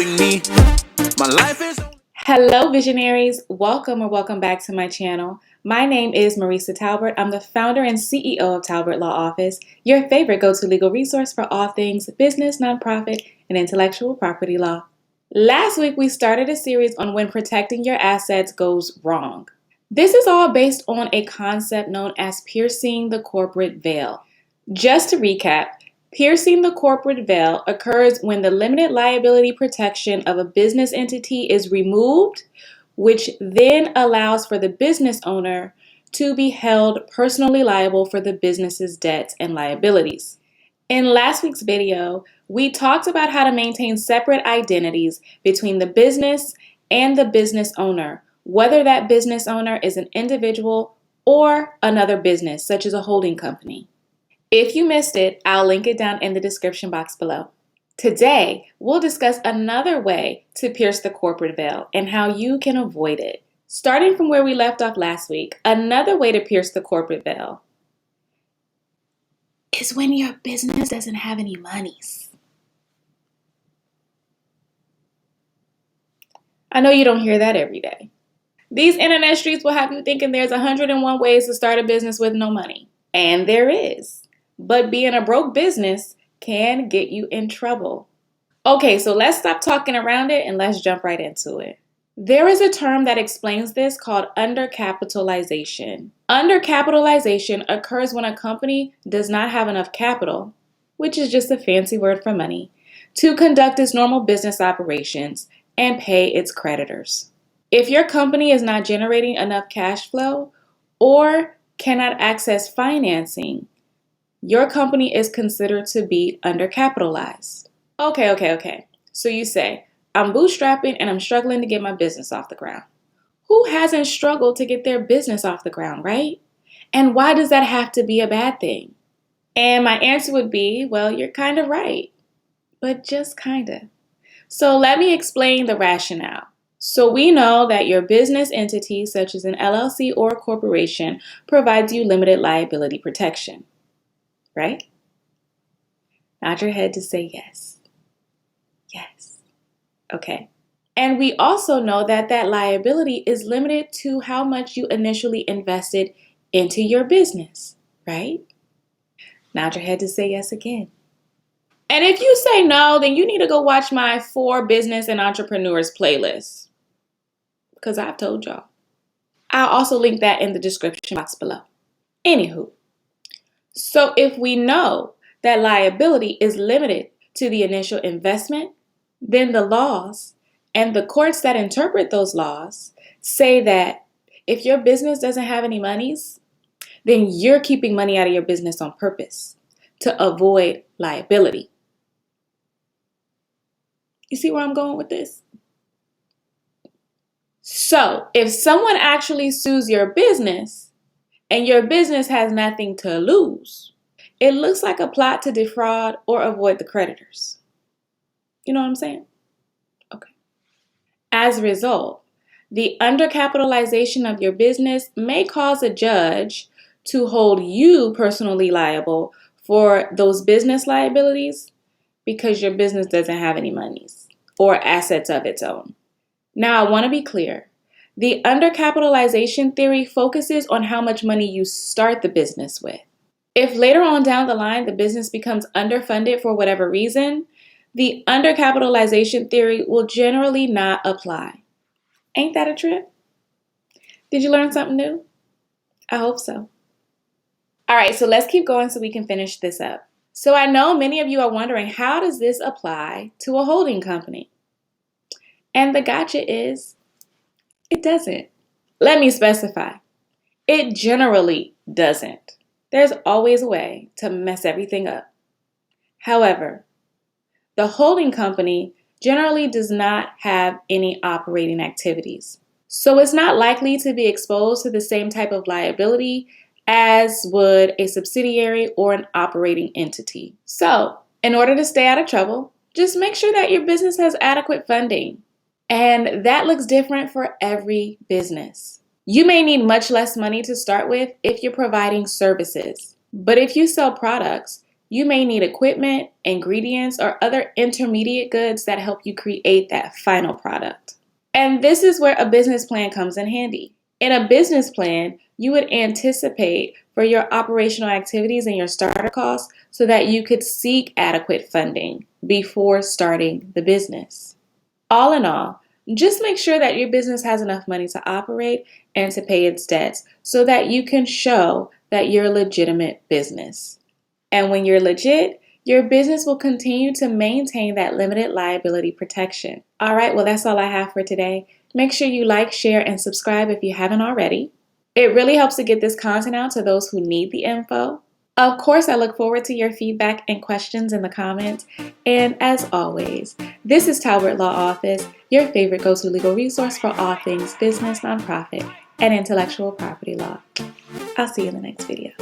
including me. My life is... Hello, visionaries. Welcome back to my channel. My name is Maresa Talbert. I'm the founder and CEO of Talbert Law Office, your favorite go-to legal resource for all things business, nonprofit, and intellectual property law. Last week, we started a series on when protecting your assets goes wrong. This is all based on a concept known as piercing the corporate veil. Just to recap, piercing the corporate veil occurs when the limited liability protection of a business entity is removed, which then allows for the business owner to be held personally liable for the business's debts and liabilities. In last week's video, we talked about how to maintain separate identities between the business and the business owner, whether that business owner is an individual or another business, such as a holding company. If you missed it, I'll link it down in the description box below. Today, we'll discuss another way to pierce the corporate veil and how you can avoid it. Starting from where we left off last week, another way to pierce the corporate veil is when your business doesn't have any monies. I know you don't hear that every day. These internet streets will have you thinking there's 101 ways to start a business with no money. And there is. But being a broke business can get you in trouble. Okay, so let's stop talking around it and let's jump right into it. There is a term that explains this called undercapitalization. Undercapitalization occurs when a company does not have enough capital, which is just a fancy word for money, to conduct its normal business operations and pay its creditors. If your company is not generating enough cash flow or cannot access financing, your company is considered to be undercapitalized. Okay. So you say, I'm bootstrapping and I'm struggling to get my business off the ground. Who hasn't struggled to get their business off the ground, right? And why does that have to be a bad thing? And my answer would be, well, you're kind of right, but just kind of. So let me explain the rationale. So we know that your business entity, such as an LLC or a corporation, provides you limited liability protection, right? Nod your head to say yes. Yes. Okay. And we also know that that liability is limited to how much you initially invested into your business, right? Nod your head to say yes again. And if you say no, then you need to go watch my 4 Business and Entrepreneurs playlist, because I've told y'all. I'll also link that in the description box below. Anywho, so if we know that liability is limited to the initial investment, then the laws and the courts that interpret those laws say that if your business doesn't have any monies, then you're keeping money out of your business on purpose to avoid liability. You see where I'm going with this? So if someone actually sues your business and your business has nothing to lose, it looks like a plot to defraud or avoid the creditors. You know what I'm saying? Okay. As a result, the undercapitalization of your business may cause a judge to hold you personally liable for those business liabilities because your business doesn't have any monies or assets of its own. Now, I want to be clear. The undercapitalization theory focuses on how much money you start the business with. If later on down the line the business becomes underfunded for whatever reason, the undercapitalization theory will generally not apply. Ain't that a trip? Did you learn something new? I hope so. All right, so let's keep going so we can finish this up. So I know many of you are wondering, how does this apply to a holding company? And the gotcha is, it doesn't. Let me specify. It generally doesn't. There's always a way to mess everything up. However, the holding company generally does not have any operating activities. So it's not likely to be exposed to the same type of liability as would a subsidiary or an operating entity. So, in order to stay out of trouble, just make sure that your business has adequate funding. And that looks different for every business. You may need much less money to start with if you're providing services. But if you sell products, You may need equipment, ingredients, or other intermediate goods that help you create that final product. And this is where a business plan comes in handy. In a business plan, you would anticipate for your operational activities and your starter costs so that you could seek adequate funding before starting the business. All in all, just make sure that your business has enough money to operate and to pay its debts so that you can show that you're a legitimate business. And when you're legit, your business will continue to maintain that limited liability protection. All right, well, that's all I have for today. Make sure you like, share, and subscribe if you haven't already. It really helps to get this content out to those who need the info. Of course, I look forward to your feedback and questions in the comments. And as always, this is Talbert Law Office, your favorite go-to legal resource for all things business, nonprofit, and intellectual property law. I'll see you in the next video.